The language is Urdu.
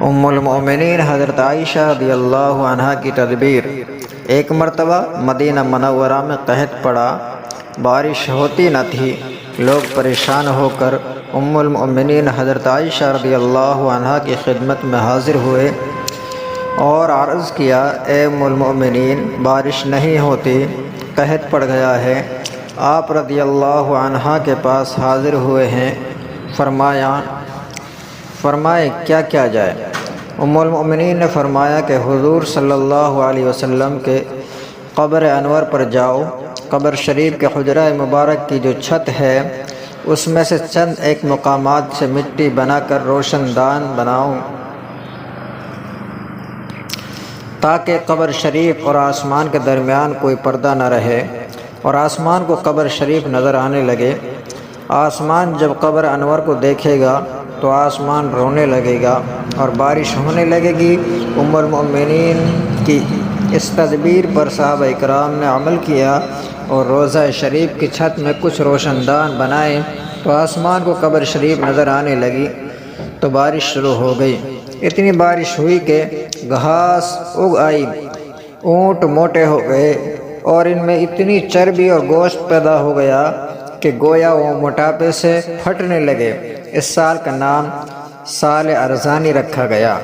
ام المؤمنین حضرت عائشہ رضی اللہ عنہا کی تدبیر۔ ایک مرتبہ مدینہ منورہ میں قحط پڑا، بارش ہوتی نہ تھی، لوگ پریشان ہو کر ام المؤمنین حضرت عائشہ رضی اللہ عنہا کی خدمت میں حاضر ہوئے اور عرض کیا، اے ام المؤمنین، بارش نہیں ہوتی، قحط پڑ گیا ہے، آپ رضی اللہ عنہا کے پاس حاضر ہوئے ہیں، فرمائے کیا کیا جائے؟ ام المؤمنین نے فرمایا کہ حضور صلی اللہ علیہ وسلم کے قبر انور پر جاؤ، قبر شریف کے حجرہ مبارک کی جو چھت ہے اس میں سے چند ایک مقامات سے مٹی بنا کر روشن دان بناؤ تاکہ قبر شریف اور آسمان کے درمیان کوئی پردہ نہ رہے اور آسمان کو قبر شریف نظر آنے لگے۔ آسمان جب قبر انور کو دیکھے گا تو آسمان رونے لگے گا اور بارش ہونے لگے گی۔ ام المؤمنین کی اس تدبیر پر صحابہ اکرام نے عمل کیا اور روضہ شریف کی چھت میں کچھ روشن دان بنائے تو آسمان کو قبر شریف نظر آنے لگی تو بارش شروع ہو گئی۔ اتنی بارش ہوئی کہ گھاس اگ آئی، اونٹ موٹے ہو گئے اور ان میں اتنی چربی اور گوشت پیدا ہو گیا کہ گویا وہ موٹاپے سے پھٹنے لگے۔ اس سال کا نام سال ارزانی رکھا گیا۔